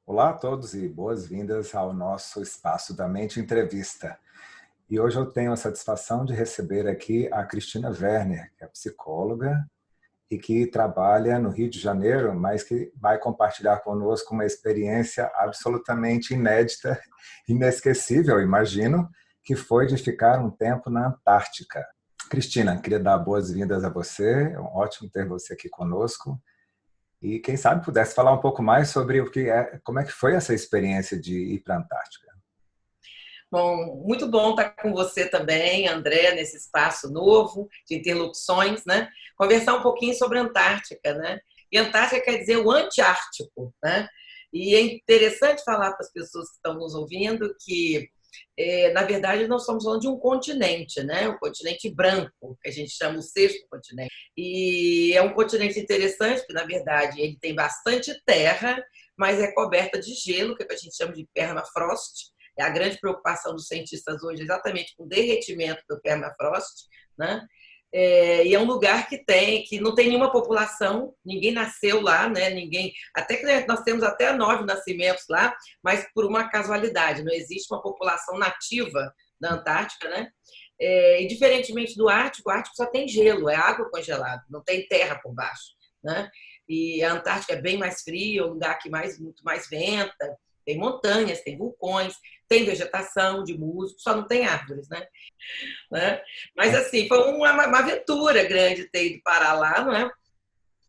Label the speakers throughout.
Speaker 1: Olá a todos e boas-vindas ao nosso Espaço da Mente Entrevista. E hoje eu tenho a satisfação de receber aqui a Cristina Werner, que é psicóloga e que trabalha no Rio de Janeiro, mas que vai compartilhar conosco uma experiência absolutamente inédita, inesquecível, imagino, que foi de ficar um tempo na Antártica. Cristina, queria dar boas-vindas a você, é ótimo ter você aqui conosco. E quem sabe pudesse falar um pouco mais sobre como é que foi essa experiência de ir para a Antártica.
Speaker 2: Bom, muito bom estar com você também, André, nesse espaço novo de interlocuções, né? Conversar um pouquinho sobre a Antártica, né? E Antártica quer dizer o antiártico, né? E é interessante falar para as pessoas que estão nos ouvindo que, na verdade, nós estamos falando de um continente, né? O continente branco, que a gente chama o sexto continente. E é um continente interessante, porque, na verdade, ele tem bastante terra, mas é coberta de gelo, que a gente chama de permafrost. É a grande preocupação dos cientistas hoje, exatamente com o derretimento do permafrost, né? E é um lugar que não tem nenhuma população, ninguém nasceu lá, né? Até que nós temos até 9 nascimentos lá, mas por uma casualidade, não existe uma população nativa da Antártica, né? E diferentemente do Ártico, o Ártico só tem gelo, é água congelada, não tem terra por baixo, né? E a Antártica é bem mais fria, é um lugar que muito mais venta, tem montanhas, tem vulcões, tem vegetação de musgo, só não tem árvores, né? Mas, assim, foi uma aventura grande ter ido parar lá, não é?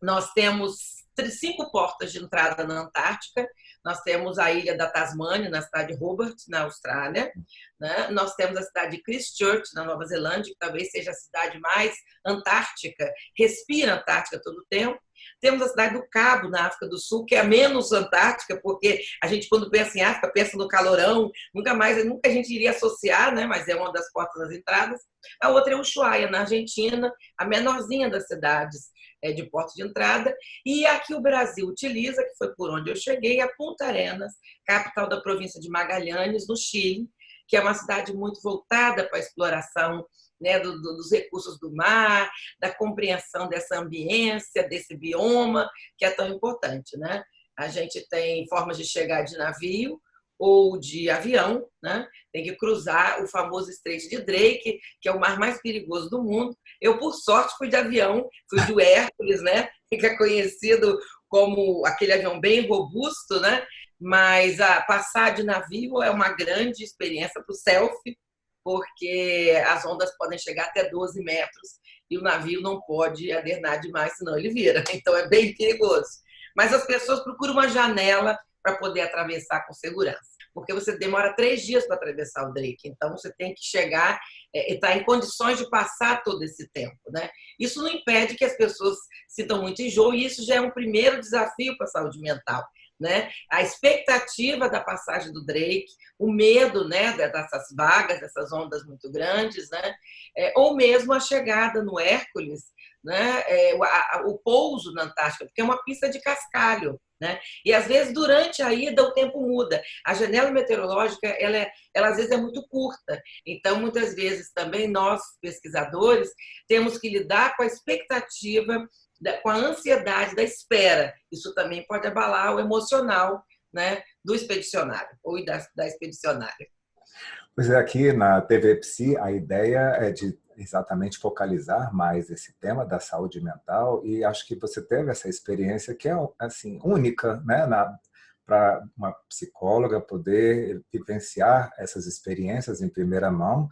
Speaker 2: Nós temos 5 portas de entrada na Antártica. Nós temos a ilha da Tasmânia, na cidade de Hobart, na Austrália, né? Nós temos a cidade de Christchurch, na Nova Zelândia, que talvez seja a cidade mais antártica, respira Antártica todo o tempo. Temos a cidade do Cabo, na África do Sul, que é a menos antártica, porque a gente, quando pensa em África, pensa no calorão, nunca a gente iria associar, né? Mas é uma das portas das entradas. A outra é Ushuaia, na Argentina, a menorzinha das cidades de porta de entrada. E aqui o Brasil utiliza, que foi por onde eu cheguei, a Punta Arenas, capital da província de Magallanes, no Chile, que é uma cidade muito voltada para a exploração, né, dos recursos do mar, da compreensão dessa ambiência, desse bioma, que é tão importante, né? A gente tem formas de chegar de navio ou de avião, né? Tem que cruzar o famoso Estreito de Drake, que é o mar mais perigoso do mundo. Eu, por sorte, fui de avião, fui do Hércules, né? Que é conhecido como aquele avião bem robusto, né? Mas passar de navio é uma grande experiência para o selfie, porque as ondas podem chegar até 12 metros e o navio não pode adernar demais, senão ele vira. Então é bem perigoso. Mas as pessoas procuram uma janela para poder atravessar com segurança, porque você demora 3 dias para atravessar o Drake, então você tem que chegar e estar em condições de passar todo esse tempo, né? Isso não impede que as pessoas sintam muito enjoo, e isso já é um primeiro desafio para a saúde mental, né? A expectativa da passagem do Drake, o medo, né, dessas vagas, dessas ondas muito grandes, né? Ou mesmo a chegada no Hércules, né? O pouso na Antártica, porque é uma pista de cascalho, né? E às vezes durante a ida o tempo muda. A janela meteorológica ela às vezes é muito curta. Então muitas vezes também nós pesquisadores temos que lidar com a expectativa, com a ansiedade da espera. Isso também pode abalar o emocional, né, do expedicionário ou da expedicionária.
Speaker 1: Pois é, aqui na TV Psi a ideia é de exatamente focalizar mais esse tema da saúde mental, e acho que você teve essa experiência que é assim única, né, para uma psicóloga poder vivenciar essas experiências em primeira mão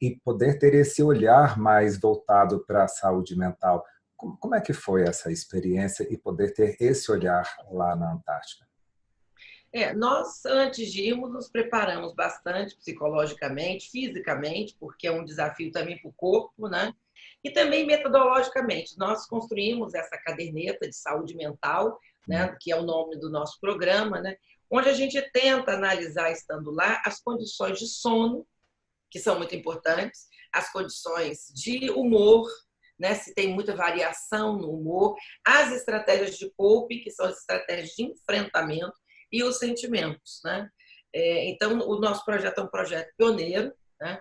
Speaker 1: e poder ter esse olhar mais voltado para a saúde mental. Como é que foi essa experiência e poder ter esse olhar lá na Antártica?
Speaker 2: Nós, antes de irmos, nos preparamos bastante psicologicamente, fisicamente, porque é um desafio também para o corpo, né? E também metodologicamente. Nós construímos essa caderneta de saúde mental, né? Que é o nome do nosso programa, né? Onde a gente tenta analisar, estando lá, as condições de sono, que são muito importantes, as condições de humor, né? Se tem muita variação no humor, as estratégias de coping, que são as estratégias de enfrentamento, e os sentimentos, né? Então, o nosso projeto é um projeto pioneiro, né?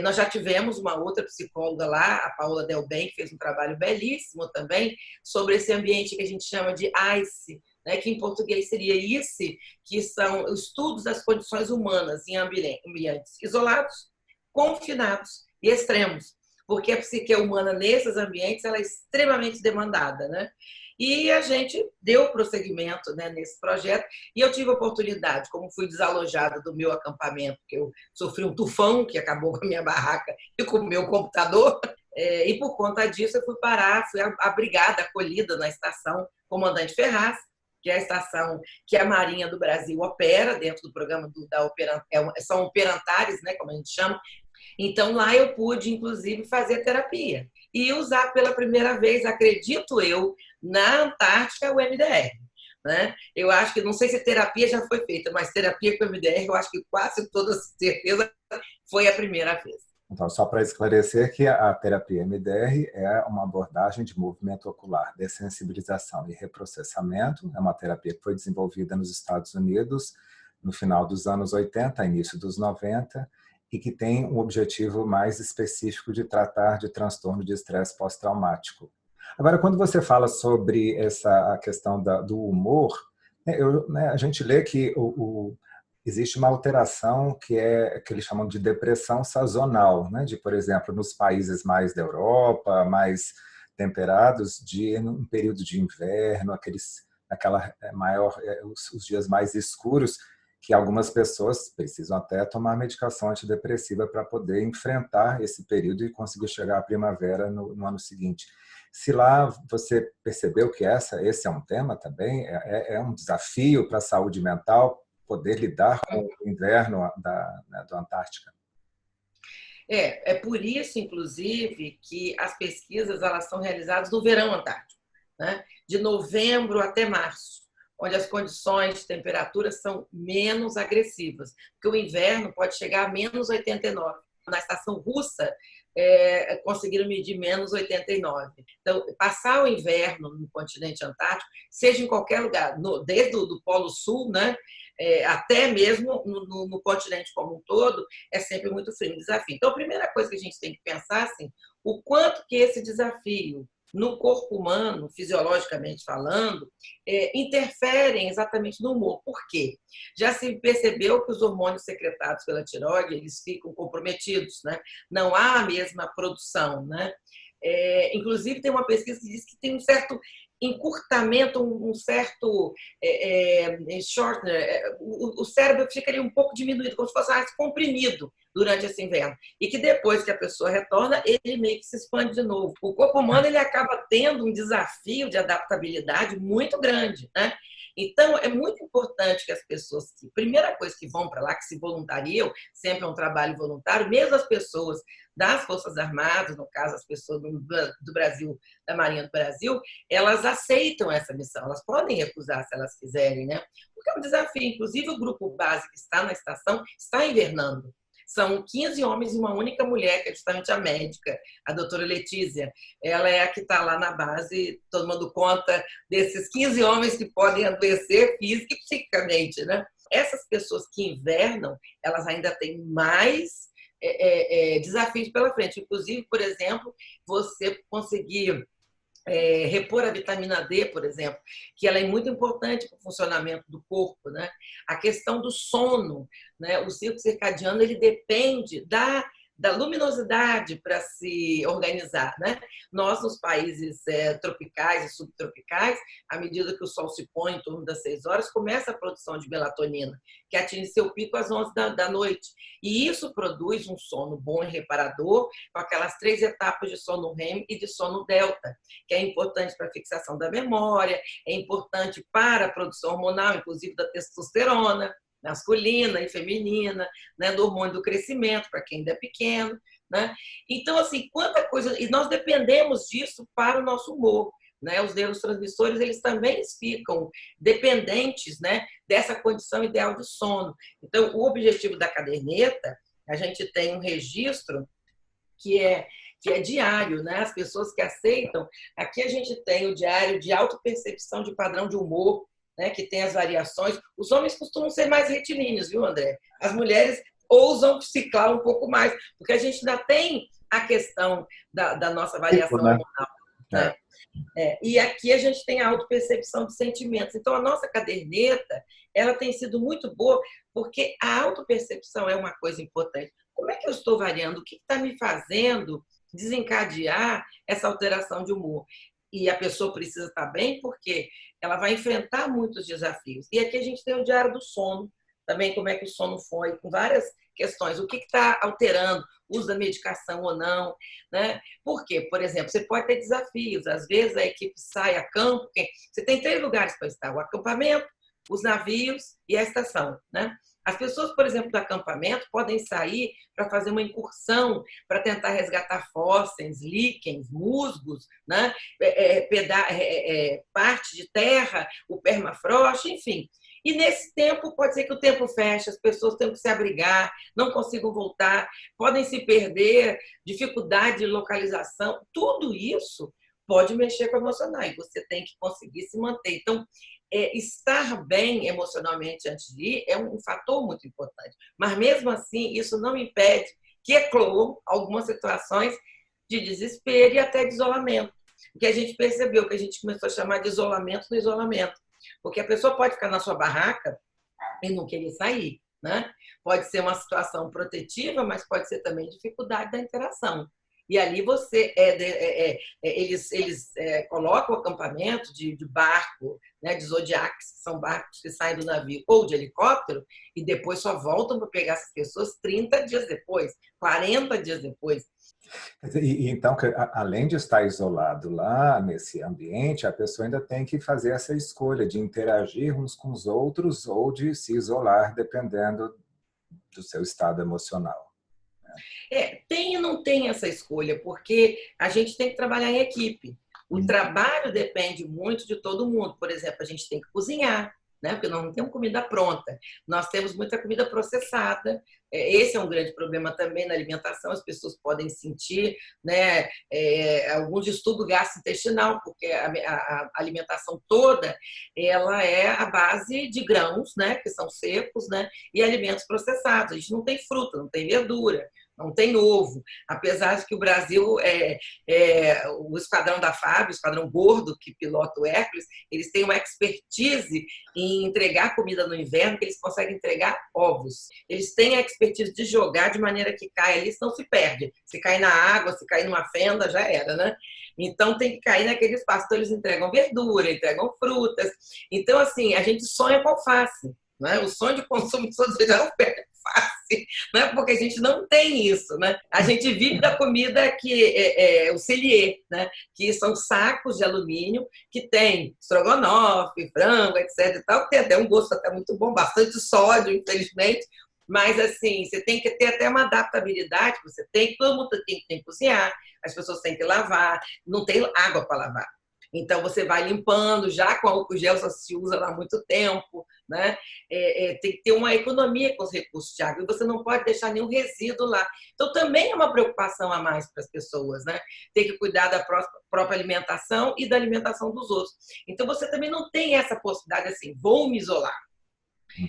Speaker 2: Nós já tivemos uma outra psicóloga lá, a Paula Delben, que fez um trabalho belíssimo também sobre esse ambiente que a gente chama de ICE, né? Que em português seria ICE, que são os estudos das condições humanas em ambientes isolados, confinados e extremos, porque a psique humana nesses ambientes ela é extremamente demandada, né? E a gente deu prosseguimento, né, nesse projeto, e eu tive a oportunidade, como fui desalojada do meu acampamento, que eu sofri um tufão que acabou com a minha barraca e com o meu computador, e por conta disso eu fui parar, fui abrigada, acolhida na estação Comandante Ferraz, que é a estação que a Marinha do Brasil opera dentro do programa da são operantares, né, como a gente chama. Então, lá eu pude, inclusive, fazer terapia e usar pela primeira vez, acredito eu, na Antártica, o MDR. Né? Eu acho que, não sei se terapia já foi feita, mas terapia com MDR, eu acho que quase toda certeza foi a primeira vez.
Speaker 1: Então, só para esclarecer que a terapia MDR é uma abordagem de movimento ocular, dessensibilização e reprocessamento. É uma terapia que foi desenvolvida nos Estados Unidos no final dos anos 80, início dos 90, e que tem um objetivo mais específico de tratar de transtorno de estresse pós-traumático. Agora, quando você fala sobre a questão do humor, a gente lê que existe uma alteração que eles chamam de depressão sazonal, né? De, por exemplo, nos países mais da Europa, mais temperados, um período de inverno, os dias mais escuros, que algumas pessoas precisam até tomar medicação antidepressiva para poder enfrentar esse período e conseguir chegar à primavera no ano seguinte. Se lá você percebeu que esse é um tema também, é um desafio para a saúde mental poder lidar com o inverno do Antártica.
Speaker 2: É por isso, inclusive, que as pesquisas elas são realizadas no verão antártico, né? De novembro até março, onde as condições de temperatura são menos agressivas, porque o inverno pode chegar a menos 89. Na estação russa, conseguiram medir menos 89. Então, passar o inverno no continente antártico, seja em qualquer lugar, desde o Polo Sul, né, até mesmo no continente como um todo, é sempre muito frio, um desafio. Então, a primeira coisa que a gente tem que pensar, assim, o quanto que esse desafio no corpo humano, fisiologicamente falando, interferem exatamente no humor. Por quê? Já se percebeu que os hormônios secretados pela tireoide, eles ficam comprometidos, né? Não há a mesma produção, né? Inclusive, tem uma pesquisa que diz que tem um certo encurtamento, um certo shortener, o cérebro fica ali um pouco diminuído, como se fosse mais comprimido durante esse inverno. E que depois que a pessoa retorna, ele meio que se expande de novo. O corpo humano ele acaba tendo um desafio de adaptabilidade muito grande, né? Então, é muito importante que as pessoas, primeira coisa que vão para lá, que se voluntariam, sempre é um trabalho voluntário, mesmo as pessoas das Forças Armadas, no caso, as pessoas do Brasil, da Marinha do Brasil, elas aceitam essa missão, elas podem recusar se elas quiserem, né? Porque é um desafio. Inclusive, o grupo base que está na estação está invernando. São 15 homens e uma única mulher, que é justamente a médica, a doutora Letícia. Ela é a que está lá na base, tomando conta desses 15 homens que podem adoecer física e psiquicamente, né? Essas pessoas que invernam, elas ainda têm mais desafios pela frente. Inclusive, por exemplo, você conseguir repor a vitamina D, por exemplo, que ela é muito importante para o funcionamento do corpo, né? A questão do sono, né? O ciclo circadiano ele depende da luminosidade para se organizar, né? Nós, nos países tropicais e subtropicais, à medida que o sol se põe em torno das 6 horas, começa a produção de melatonina, que atinge seu pico às 11 da noite. E isso produz um sono bom e reparador, com aquelas 3 etapas de sono REM e de sono delta, que é importante para a fixação da memória, é importante para a produção hormonal, inclusive da testosterona, masculina e feminina, né, do hormônio do crescimento, para quem ainda é pequeno, né? Então, assim, quanta coisa... E nós dependemos disso para o nosso humor, né? Os neurotransmissores, eles também ficam dependentes, né, dessa condição ideal de sono. Então, o objetivo da caderneta, a gente tem um registro que é diário, né? As pessoas que aceitam, aqui a gente tem o diário de autopercepção de padrão de humor, né, que tem as variações. Os homens costumam ser mais retilíneos, viu, André? As mulheres ousam ciclar um pouco mais, porque a gente ainda tem a questão da nossa variação hormonal, né? E aqui a gente tem a autopercepção de sentimentos. Então, a nossa caderneta, ela tem sido muito boa, porque a autopercepção é uma coisa importante. Como é que eu estou variando? O que está me fazendo desencadear essa alteração de humor? E a pessoa precisa estar bem, porque ela vai enfrentar muitos desafios. E aqui a gente tem o diário do sono, também como é que o sono foi, com várias questões. O que está alterando? Uso da medicação ou não, né? Por quê? Por exemplo, você pode ter desafios. Às vezes a equipe sai a campo. Você tem 3 lugares para estar: o acampamento, os navios e a estação, né? As pessoas, por exemplo, do acampamento podem sair para fazer uma incursão, para tentar resgatar fósseis, líquens, musgos, né? Parte de terra, o permafrost, enfim. E nesse tempo, pode ser que o tempo feche, as pessoas tenham que se abrigar, não consigam voltar, podem se perder, dificuldade de localização. Tudo isso pode mexer com o emocional e você tem que conseguir se manter. Então, estar bem emocionalmente antes de ir é um fator muito importante. Mas, mesmo assim, isso não impede que ecloam algumas situações de desespero e até de isolamento. O que a gente percebeu, que a gente começou a chamar de isolamento no isolamento. Porque a pessoa pode ficar na sua barraca e não querer sair, né? Pode ser uma situação protetiva, mas pode ser também dificuldade da interação. E ali você eles colocam o acampamento de barco, né, de zodiacs, que são barcos que saem do navio, ou de helicóptero, e depois só voltam para pegar essas pessoas 30 dias depois, 40 dias depois.
Speaker 1: Então, além de estar isolado lá nesse ambiente, a pessoa ainda tem que fazer essa escolha de interagir uns com os outros ou de se isolar, dependendo do seu estado emocional.
Speaker 2: Tem e não tem essa escolha, porque a gente tem que trabalhar em equipe. O trabalho depende muito de todo mundo. Por exemplo, a gente tem que cozinhar, né? Porque nós não temos comida pronta. Nós temos muita comida processada. Esse é um grande problema também na alimentação. As pessoas podem sentir, né, algum distúrbio gastrointestinal, porque a alimentação toda ela é a base de grãos, né, que são secos, né, e alimentos processados. A gente não tem fruta, não tem verdura, não tem ovo. Apesar de que o Brasil, o esquadrão da FAB, o esquadrão gordo que pilota o Hércules, eles têm uma expertise em entregar comida no inverno, que eles conseguem entregar ovos. Eles têm a expertise de jogar de maneira que cai ali, senão se perde. Se cair na água, se cair numa fenda, já era, né? Então tem que cair naquele espaço. Então eles entregam verdura, entregam frutas. Então, assim, a gente sonha com alface. Né? O sonho de consumo de todos já não perde alface, né? Porque a gente não tem isso, né? A gente vive da comida que o cellier, né? Que são sacos de alumínio que tem estrogonofe, frango, etc. E tal, que tem até um gosto até muito bom, bastante sódio, infelizmente. Mas, assim, você tem que ter até uma adaptabilidade, todo mundo tem que cozinhar, as pessoas têm que lavar, não tem água para lavar. Então, você vai limpando, já com álcool gel só se usa lá há muito tempo, né? Tem que ter uma economia com os recursos de água, e você não pode deixar nenhum resíduo lá. Então, também é uma preocupação a mais para as pessoas, né? Tem que cuidar da própria alimentação e da alimentação dos outros. Então, você também não tem essa possibilidade assim, vou me isolar.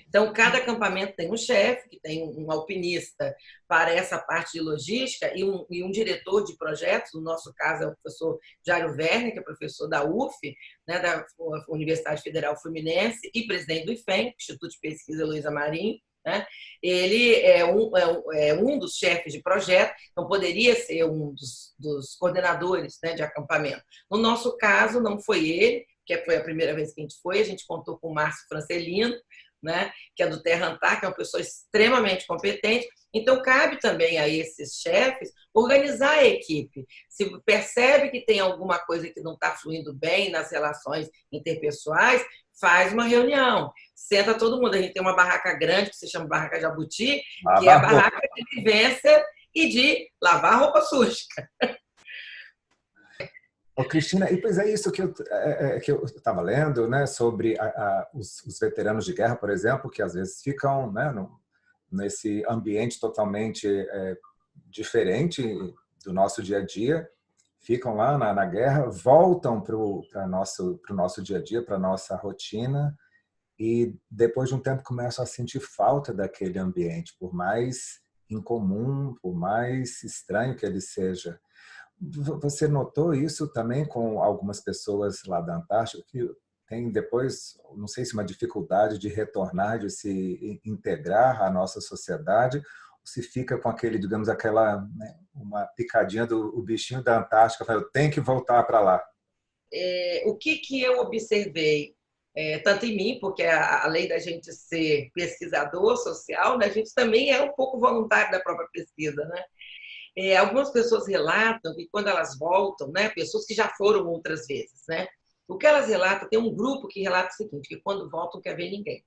Speaker 2: Então, cada acampamento tem um chefe, que tem um alpinista para essa parte de logística e um diretor de projetos. No nosso caso é o professor Jairo Werner, que é professor da UF, né, da Universidade Federal Fluminense, e presidente do IFEM, Instituto de Pesquisa Heloísa Marinho. Né? Ele é um dos chefes de projeto, então poderia ser um dos coordenadores, né, de acampamento. No nosso caso, não foi ele, que foi a primeira vez que a gente contou com o Márcio Francelino, né, que é do Terra Antar, que é uma pessoa extremamente competente. Então, cabe também a esses chefes organizar a equipe. Se percebe que tem alguma coisa que não está fluindo bem nas relações interpessoais, faz uma reunião. Senta todo mundo. A gente tem uma barraca grande, que se chama Barraca Jabuti, que é a barraca de vivência e de lavar roupa suja.
Speaker 1: Cristina, e pois é isso que eu estava lendo, né, sobre os veteranos de guerra, por exemplo, que às vezes ficam, né, nesse ambiente totalmente diferente do nosso dia a dia, ficam lá na guerra, voltam para o nosso dia a dia, para a nossa rotina, e depois de um tempo começam a sentir falta daquele ambiente, por mais incomum, por mais estranho que ele seja. Você notou isso também com algumas pessoas lá da Antártica que tem depois, não sei se uma dificuldade de retornar, de se integrar à nossa sociedade, ou se fica com aquele, digamos, aquela, né, uma picadinha do o bichinho da Antártica, fala, eu tenho que voltar para lá.
Speaker 2: O que eu observei, tanto em mim, porque além da gente ser pesquisador social, né, a gente também é um pouco voluntário da própria pesquisa, né? Algumas pessoas relatam que quando elas voltam, né, pessoas que já foram outras vezes, né, o que elas relatam, tem um grupo que relata o seguinte, que quando voltam não quer ver ninguém,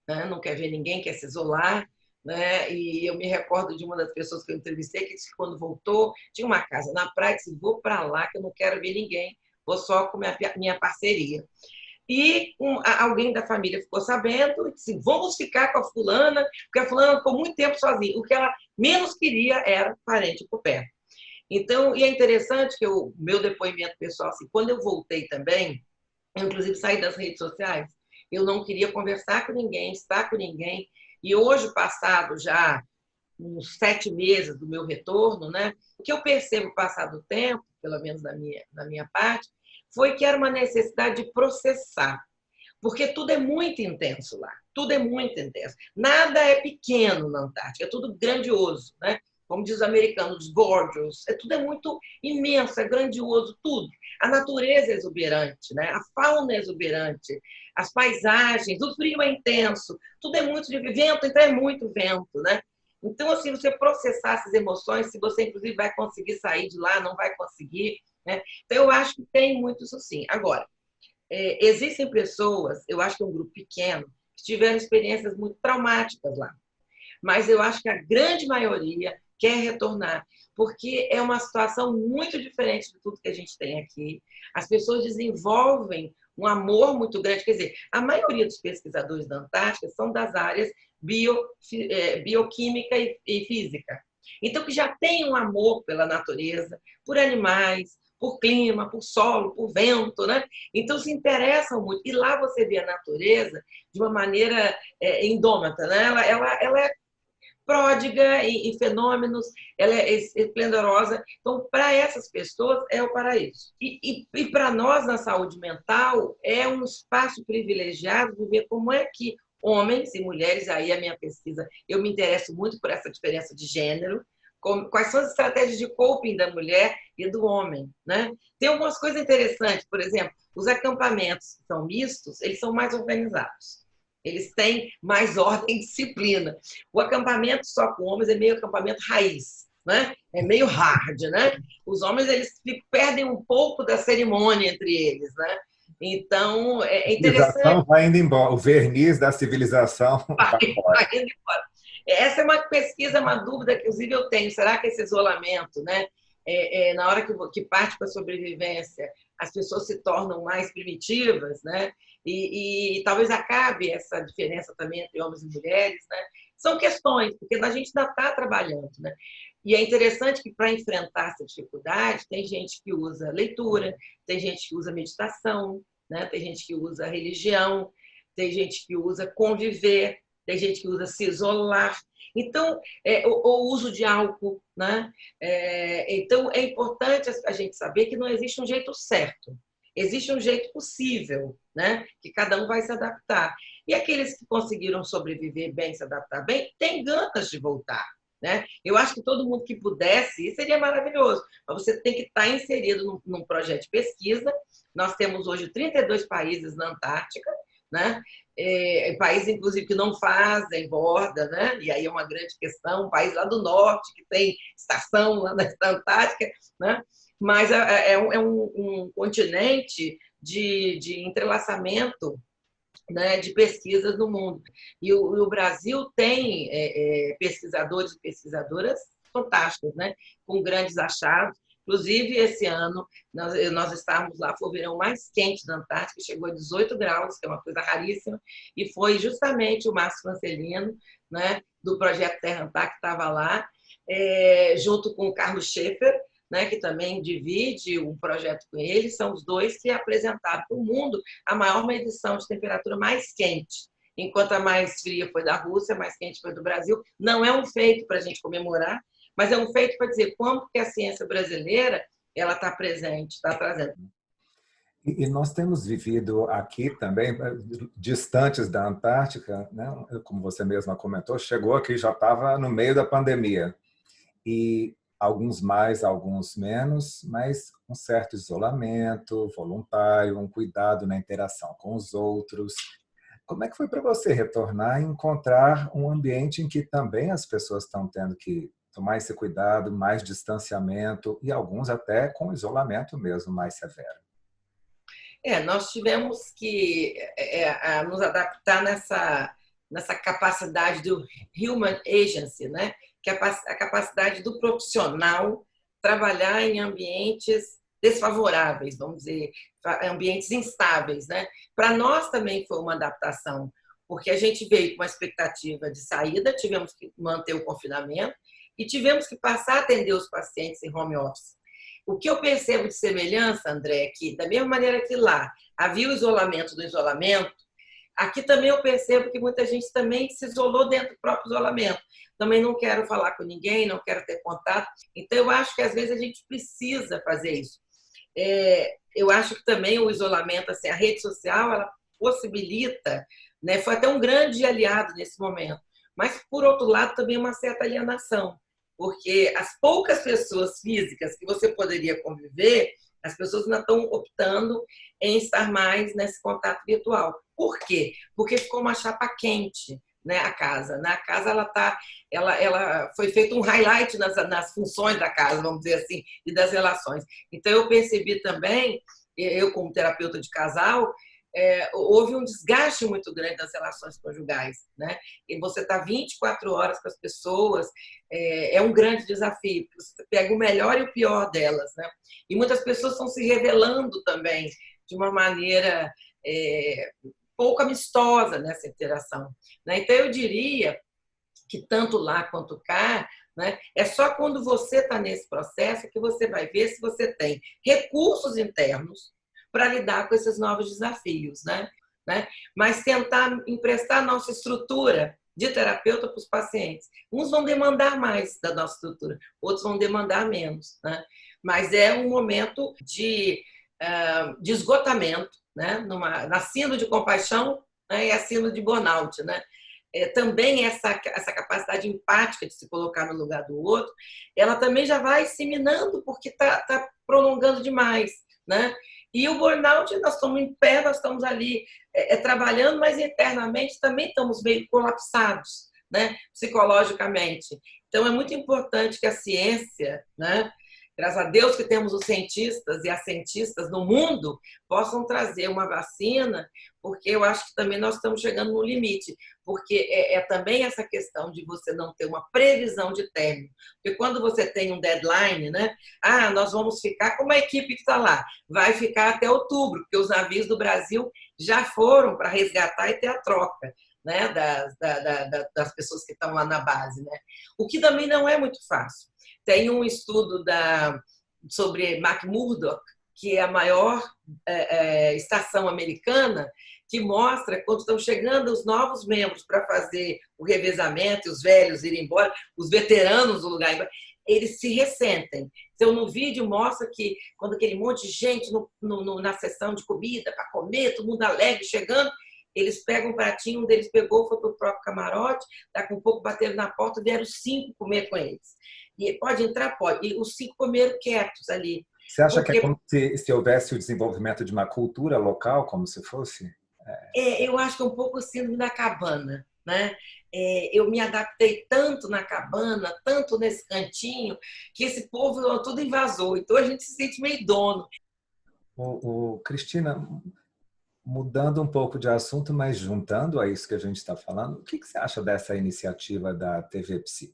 Speaker 2: né, não quer ver ninguém, quer se isolar, né, e eu me recordo de uma das pessoas que eu entrevistei que disse que quando voltou, tinha uma casa na praia, disse, vou para lá que eu não quero ver ninguém, vou só com minha parceria. E alguém da família ficou sabendo e disse, vamos ficar com a fulana, porque a fulana ficou muito tempo sozinha. O que ela menos queria era parente por perto. Então, e é interessante que o meu depoimento pessoal, assim, quando eu voltei também, eu inclusive saí das redes sociais, eu não queria conversar com ninguém, estar com ninguém. E hoje, passado já uns 7 meses do meu retorno, né, o que eu percebo passado o tempo, pelo menos da minha parte, foi que era uma necessidade de processar, porque tudo é muito intenso lá, tudo é muito intenso. Nada é pequeno na Antártica, é tudo grandioso, né? Como diz os americanos, gorgeous, tudo é muito imenso, é grandioso, tudo. A natureza é exuberante, né? A fauna é exuberante, as paisagens, o frio é intenso, tudo é muito de vento, então é muito vento, né? Então, assim, você processar essas emoções, se você, inclusive, vai conseguir sair de lá, não vai conseguir, né? Então, eu acho que tem muito isso sim. Agora, existem pessoas, eu acho que é um grupo pequeno, que tiveram experiências muito traumáticas lá. Mas eu acho que a grande maioria quer retornar, porque é uma situação muito diferente de tudo que a gente tem aqui. As pessoas desenvolvem um amor muito grande. Quer dizer, a maioria dos pesquisadores da Antártica são das áreas bioquímica e física. Então, que já tem um amor pela natureza, por animais, por clima, por solo, por vento, né? Então, se interessam muito. E lá você vê a natureza de uma maneira indômita, né? Ela é pródiga em fenômenos, ela é esplendorosa. Então, para essas pessoas, é o paraíso. E para nós, na saúde mental, é um espaço privilegiado de ver como é que homens e mulheres, aí a minha pesquisa, eu me interesso muito por essa diferença de gênero, quais são as estratégias de coping da mulher e do homem, né? Tem algumas coisas interessantes, por exemplo, os acampamentos que são mistos, eles são mais organizados. Eles têm mais ordem e disciplina. O acampamento só com homens é meio acampamento raiz, né? É meio hard, né? Os homens eles perdem um pouco da cerimônia entre eles, né? Então, é
Speaker 1: A
Speaker 2: interessante.
Speaker 1: civilização vai indo embora, o verniz da civilização vai embora.
Speaker 2: Vai indo embora. Essa é uma pesquisa, uma dúvida que, inclusive, eu tenho. Será que esse isolamento, né, na hora que parte para a sobrevivência, as pessoas se tornam mais primitivas, né? E talvez acabe essa diferença também entre homens e mulheres, né? São questões, porque a gente ainda está trabalhando, né? E é interessante que, para enfrentar essa dificuldade, tem gente que usa leitura, tem gente que usa meditação, né? Tem gente que usa religião, tem gente que usa conviver, tem gente que usa se isolar. Então, o uso de álcool, né? Então, é importante a gente saber que não existe um jeito certo. Existe um jeito possível, né? Que cada um vai se adaptar. E aqueles que conseguiram sobreviver bem, se adaptar bem, têm ganas de voltar, né? Eu acho que todo mundo que pudesse, isso seria maravilhoso. Mas você tem que estar inserido num projeto de pesquisa. Nós temos hoje 32 países na Antártica, né? Países, inclusive, que não fazem borda, né? E aí é uma grande questão. Um país lá do norte, que tem estação lá na Antártica, né? Mas um continente de entrelaçamento, né, de pesquisas no mundo. E o Brasil tem pesquisadores e pesquisadoras fantásticos, né, com grandes achados. Inclusive, esse ano, nós estávamos lá, foi o verão mais quente da Antártica, chegou a 18 graus, que é uma coisa raríssima, e foi justamente o Márcio Francelino, né, do projeto Terra Antártica, que estava lá, junto com o Carlos Schaefer, né, que também divide um projeto com ele, são os dois que apresentaram para o mundo a maior medição de temperatura mais quente. Enquanto a mais fria foi da Rússia, a mais quente foi do Brasil. Não é um feito para a gente comemorar, mas é um feito para dizer como que a ciência brasileira ela está presente, está trazendo.
Speaker 1: E nós temos vivido aqui também, distantes da Antártica, né? Como você mesma comentou, chegou aqui, já estava no meio da pandemia. E alguns mais, alguns menos, mas um certo isolamento voluntário, um cuidado na interação com os outros. Como é que foi para você retornar e encontrar um ambiente em que também as pessoas estão tendo que tomar esse cuidado, mais distanciamento e alguns até com isolamento mesmo mais severo?
Speaker 2: Nós tivemos que nos adaptar nessa capacidade do human agency, né? Que é a capacidade do profissional trabalhar em ambientes desfavoráveis, vamos dizer, ambientes instáveis, né? Para nós também foi uma adaptação, porque a gente veio com uma expectativa de saída, tivemos que manter o confinamento e tivemos que passar a atender os pacientes em home office. O que eu percebo de semelhança, André, é que, da mesma maneira que lá havia o isolamento do isolamento, aqui também eu percebo que muita gente também se isolou dentro do próprio isolamento. Também não quero falar com ninguém, não quero ter contato. Então, eu acho que, às vezes, a gente precisa fazer isso. Eu acho que também o isolamento, assim, a rede social, ela possibilita, né, foi até um grande aliado nesse momento, mas, por outro lado, também uma certa alienação, porque as poucas pessoas físicas que você poderia conviver, as pessoas ainda estão optando em estar mais nesse contato virtual. Por quê? Porque ficou uma chapa quente, né, a casa. A casa ela foi feito um highlight nas funções da casa, vamos dizer assim, e das relações. Então, eu percebi também, eu como terapeuta de casal, houve um desgaste muito grande das relações conjugais, né? E você está 24 horas com as pessoas, é um grande desafio, porque você pega o melhor e o pior delas, né? E muitas pessoas estão se revelando também de uma maneira pouco amistosa nessa interação, né? Então, eu diria que tanto lá quanto cá, né, é só quando você está nesse processo que você vai ver se você tem recursos internos para lidar com esses novos desafios, né? Mas tentar emprestar a nossa estrutura de terapeuta para os pacientes. Uns vão demandar mais da nossa estrutura, outros vão demandar menos, né? Mas é um momento de esgotamento, né? Na síndrome de compaixão, né? E a síndrome de burnout, né? Também essa capacidade empática de se colocar no lugar do outro, ela também já vai se minando porque está prolongando demais, né? E o burnout, nós estamos em pé, nós estamos ali trabalhando, mas internamente também estamos meio colapsados, né? Psicologicamente. Então, é muito importante que a ciência, né? Graças a Deus que temos os cientistas e as cientistas no mundo, possam trazer uma vacina, porque eu acho que também nós estamos chegando no limite, porque também essa questão de você não ter uma previsão de término. Porque quando você tem um deadline, né? Nós vamos ficar, como a equipe que está lá, vai ficar até outubro, porque os navios do Brasil já foram para resgatar e ter a troca, né? Das pessoas que estão lá na base, né? O que também não é muito fácil. Tem um estudo sobre McMurdo, que é a maior estação americana, que mostra quando estão chegando os novos membros para fazer o revezamento, e os velhos irem embora, os veteranos do lugar, eles se ressentem. Então, no vídeo mostra que quando aquele monte de gente na sessão de comida para comer, todo mundo alegre chegando, eles pegam um pratinho, um deles pegou, foi para o próprio camarote, daqui um pouco bateram na porta, vieram 5 comer com eles. E pode entrar? Pode. E os 5 comeram quietos ali.
Speaker 1: Você acha que é como se houvesse o desenvolvimento de uma cultura local, como se fosse?
Speaker 2: Eu acho que é um pouco o síndrome da cabana, né? Eu me adaptei tanto na cabana, tanto nesse cantinho, que esse povo tudo invasou. Então a gente se sente meio dono.
Speaker 1: Cristina, mudando um pouco de assunto, mas juntando a isso que a gente está falando, o que você acha dessa iniciativa da TV Psi?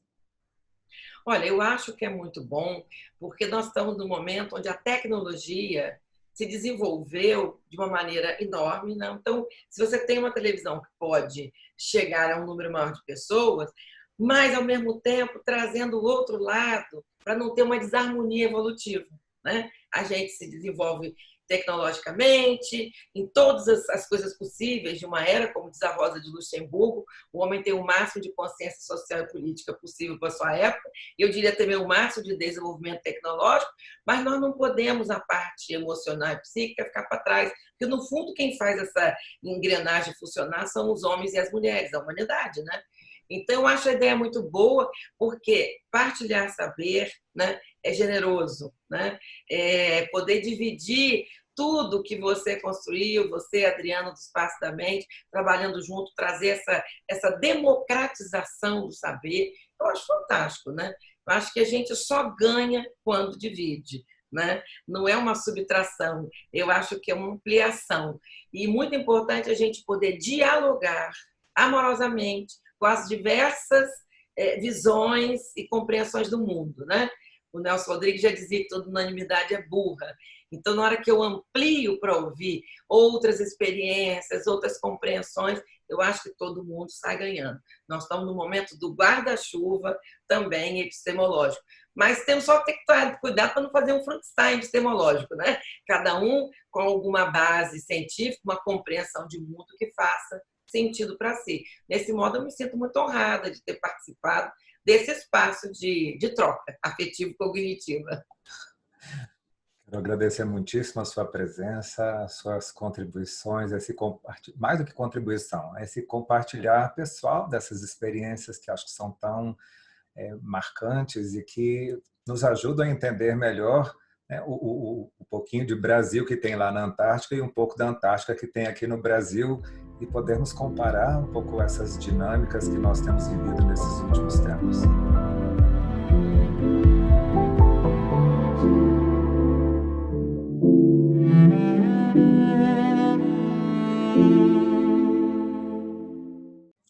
Speaker 2: Olha, eu acho que é muito bom, porque nós estamos num momento onde a tecnologia se desenvolveu de uma maneira enorme, né? Então, se você tem uma televisão que pode chegar a um número maior de pessoas, mas, ao mesmo tempo, trazendo o outro lado para não ter uma desarmonia evolutiva, né? A gente se desenvolve tecnologicamente, em todas as coisas possíveis de uma era, como diz a Rosa de Luxemburgo, o homem tem o máximo de consciência social e política possível para a sua época, e eu diria também o máximo de desenvolvimento tecnológico, mas nós não podemos, a parte emocional e psíquica, ficar para trás, porque, no fundo, quem faz essa engrenagem funcionar são os homens e as mulheres, a humanidade, né? Então, eu acho a ideia muito boa, porque partilhar saber, né, é generoso, né? Poder dividir tudo que você construiu, você, Adriano, do Espaço da Mente, trabalhando junto, trazer essa democratização do saber, eu acho fantástico, né? Eu acho que a gente só ganha quando divide, né? Não é uma subtração, eu acho que é uma ampliação. E muito importante a gente poder dialogar amorosamente com as diversas visões e compreensões do mundo, né? O Nelson Rodrigues já dizia que toda unanimidade é burra. Então, na hora que eu amplio para ouvir outras experiências, outras compreensões, eu acho que todo mundo sai ganhando. Nós estamos no momento do guarda-chuva também epistemológico. Mas temos só que ter cuidado para não fazer um Frankenstein epistemológico, né? Cada um com alguma base científica, uma compreensão de mundo que faça sentido para si. Nesse modo, eu me sinto muito honrada de ter participado desse espaço de troca afetivo-cognitiva.
Speaker 1: Quero agradecer muitíssimo a sua presença, as suas contribuições, mais do que contribuição, esse compartilhar pessoal dessas experiências que acho que são tão marcantes e que nos ajudam a entender melhor, né, o pouquinho de Brasil que tem lá na Antártica e um pouco da Antártica que tem aqui no Brasil, e podermos comparar um pouco essas dinâmicas que nós temos vivido nesses últimos tempos.